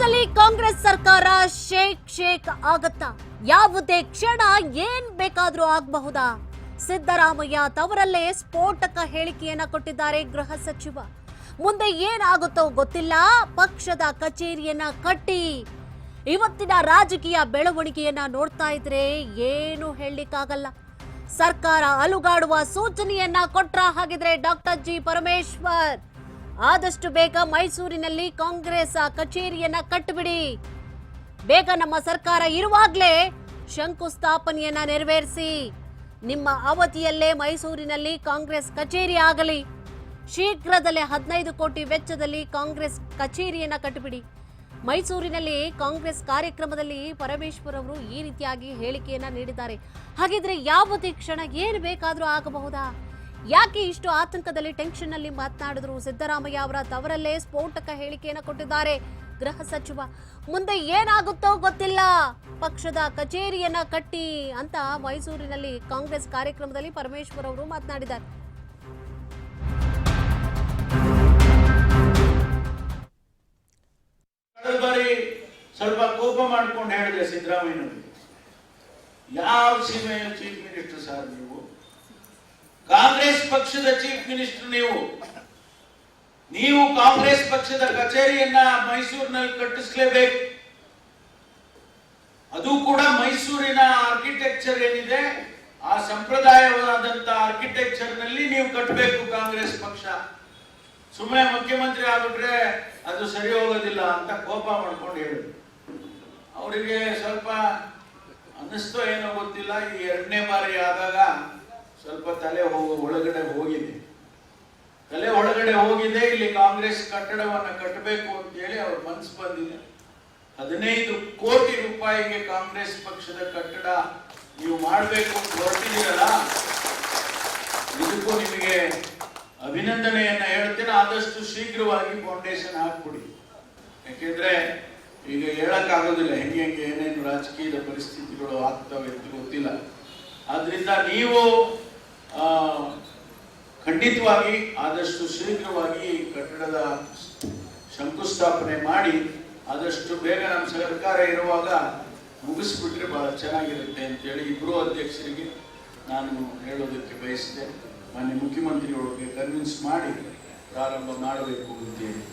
ರಾಜ್ಯದಲ್ಲಿ ಕಾಂಗ್ರೆಸ್ ಸರ್ಕಾರ ಶೇಕ್ ಆಗತ್ತಾ? ಯಾವುದೇ ಕ್ಷಣ ಏನ್ ಬೇಕಾದ್ರೂ ಆಗಬಹುದಾ? ಸಿದ್ದರಾಮಯ್ಯ ತವರಲ್ಲೇ ಸ್ಫೋಟಕ ಹೇಳಿಕೆಯನ್ನ ಕೊಟ್ಟಿದ್ದಾರೆ ಗೃಹ ಸಚಿವ. ಮುಂದೆ ಏನಾಗುತ್ತೋ ಗೊತ್ತಿಲ್ಲ, ಪಕ್ಷದ ಕಚೇರಿಯನ್ನ ಕಟ್ಟಿ. ಇವತ್ತಿನ ರಾಜಕೀಯ ಬೆಳವಣಿಗೆಯನ್ನ ನೋಡ್ತಾ ಇದ್ರೆ ಏನು ಹೇಳಲಿಕ್ಕಾಗಲ್ಲ. ಸರ್ಕಾರ ಅಲುಗಾಡುವ ಸೂಚನೆಯನ್ನ ಕೊಟ್ರ ಹಾಗಿದ್ರೆ ಡಾಕ್ಟರ್ ಜಿ ಪರಮೇಶ್ವರ್, ಆದಷ್ಟು ಬೇಗ ಮೈಸೂರಿನಲ್ಲಿ ಕಾಂಗ್ರೆಸ್ ಕಚೇರಿಯನ್ನ ಕಟ್ಟಿಬಿಡಿ. ಬೇಗ ನಮ್ಮ ಸರ್ಕಾರ ಇರುವಾಗಲೇ ಶಂಕುಸ್ಥಾಪನೆಯನ್ನ ನೆರವೇರಿಸಿ. ನಿಮ್ಮ ಅವಧಿಯಲ್ಲೇ ಮೈಸೂರಿನಲ್ಲಿ ಕಾಂಗ್ರೆಸ್ ಕಚೇರಿ ಆಗಲಿ. ಶೀಘ್ರದಲ್ಲೇ 15 ಕೋಟಿ ವೆಚ್ಚದಲ್ಲಿ ಕಾಂಗ್ರೆಸ್ ಕಚೇರಿಯನ್ನ ಕಟ್ಟಿಬಿಡಿ. ಮೈಸೂರಿನಲ್ಲಿ ಕಾಂಗ್ರೆಸ್ ಕಾರ್ಯಕ್ರಮದಲ್ಲಿ ಪರಮೇಶ್ವರ್ ಅವರು ಈ ರೀತಿಯಾಗಿ ಹೇಳಿಕೆಯನ್ನ ನೀಡಿದ್ದಾರೆ. ಹಾಗಿದ್ರೆ ಯಾವುದೇ ಕ್ಷಣ ಏನು ಬೇಕಾದರೂ ಆಗಬಹುದಾ? ಯಾಕೆ ಇಷ್ಟು ಆತಂಕದಲ್ಲಿ ಟೆನ್ಷನ್ ಅಲ್ಲಿ ಮಾತನಾಡಿದ್ರು? ಸಿದ್ದರಾಮಯ್ಯ ಅವರ ತವರಲ್ಲೇ ಸ್ಫೋಟಕ ಹೇಳಿಕೆಯನ್ನ ಕೊಟ್ಟಿದ್ದಾರೆ ಗೃಹ ಸಚಿವ. ಮುಂದೆ ಏನಾಗುತ್ತೋ ಗೊತ್ತಿಲ್ಲ, ಪಕ್ಷದ ಕಚೇರಿಯನ್ನ ಕಟ್ಟಿ ಅಂತ ಮೈಸೂರಿನಲ್ಲಿ ಕಾಂಗ್ರೆಸ್ ಕಾರ್ಯಕ್ರಮದಲ್ಲಿ ಪರಮೇಶ್ವರ್ ಅವರು ಮಾತನಾಡಿದ್ದಾರೆ. ಸ್ವಲ್ಪ ಕೋಪ ಮಾಡ್ಕೊಂಡು ಹೇಳಿದೆ ಸಿದ್ದರಾಮಯ್ಯನವರು, ಯಾವ ಸೀಮೆಯ ಚೀಫ್ ಮಿನಿಸ್ಟರ್ ಸರ್ ನೀವು? ಕಾಂಗ್ರೆಸ್ ಪಕ್ಷದ ಚೀಫ್ ಮಿನಿಸ್ಟರ್ ನೀವು ಕಾಂಗ್ರೆಸ್ ಪಕ್ಷದ ಕಚೇರಿಯನ್ನ ಮೈಸೂರಿನಲ್ಲಿ ಕಟ್ಟಿಸಲೇಬೇಕು. ಅದು ಕೂಡ ಮೈಸೂರಿನ ಆರ್ಕಿಟೆಕ್ಚರ್ ಏನಿದೆ ಆ ಸಂಪ್ರದಾಯವಾದಂತ ಆರ್ಕಿಟೆಕ್ಚರ್ ನಲ್ಲಿ ನೀವು ಕಟ್ಟಬೇಕು ಕಾಂಗ್ರೆಸ್ ಪಕ್ಷ. ಸುಮ್ಮನೆ ಮುಖ್ಯಮಂತ್ರಿ ಆಗ್ಬಿಟ್ರೆ ಅದು ಸರಿ ಹೋಗೋದಿಲ್ಲ ಅಂತ ಕೋಪ ಮಾಡ್ಕೊಂಡು ಹೇಳಿದ್ರು. ಅವರಿಗೆ ಸ್ವಲ್ಪ ಅನ್ನಿಸ್ತೋ ಏನೋ ಗೊತ್ತಿಲ್ಲ, ಈ 2ನೇ ಬಾರಿ ಆದಾಗ ಸ್ವಲ್ಪ ತಲೆ ಒಳಗಡೆ ಹೋಗಿದೆ. ಇಲ್ಲಿ ಕಾಂಗ್ರೆಸ್ ಕಟ್ಟಡವನ್ನ ಕಟ್ಟಬೇಕು ಅಂತ ಹೇಳಿ ಅವ್ರ ಮನಸ್ಸು ಬಂದಿದೆ. 15 ಕೋಟಿ ರೂಪಾಯಿಗೆ ಕಾಂಗ್ರೆಸ್ ಪಕ್ಷದ ಕಟ್ಟಡ ನೀವು ಮಾಡಬೇಕು ಅಂತ ಹೊರಟಿದ್ದೀರಲ್ಲ, ಇದಕ್ಕೂ ನಿಮಗೆ ಅಭಿನಂದನೆಯನ್ನ ಹೇಳ್ತೇನೆ. ಆದಷ್ಟು ಶೀಘ್ರವಾಗಿ ಫೌಂಡೇಶನ್ ಹಾಕ್ಬಿಡಿ. ಯಾಕೆಂದ್ರೆ ಈಗ ಹೇಳಕ್ಕಾಗೋದಿಲ್ಲ ಹೆಂಗೆ ಏನೇನು ರಾಜಕೀಯದ ಪರಿಸ್ಥಿತಿಗಳು ಆಗ್ತವೆ ಅಂತ ಗೊತ್ತಿಲ್ಲ. ಆದ್ರಿಂದ ನೀವು ಖಂಡಿತವಾಗಿ ಆದಷ್ಟು ಶೀಘ್ರವಾಗಿ ಕಟ್ಟಡದ ಶಂಕುಸ್ಥಾಪನೆ ಮಾಡಿ ಆದಷ್ಟು ಬೇಗ ನಮ್ಮ ಸರ್ಕಾರ ಇರುವಾಗ ಮುಗಿಸ್ಬಿಟ್ರೆ ಬಹಳ ಚೆನ್ನಾಗಿರುತ್ತೆ ಅಂತೇಳಿ ಇಬ್ಬರು ಅಧ್ಯಕ್ಷರಿಗೆ ನಾನು ಹೇಳೋದಕ್ಕೆ ಬಯಸಿದೆ. ಮಾನ್ಯ ಮುಖ್ಯಮಂತ್ರಿಗಳಿಗೆ ಕನ್ವಿನ್ಸ್ ಮಾಡಿ ಪ್ರಾರಂಭ ಮಾಡಬೇಕು ಅಂತ ಹೇಳಿ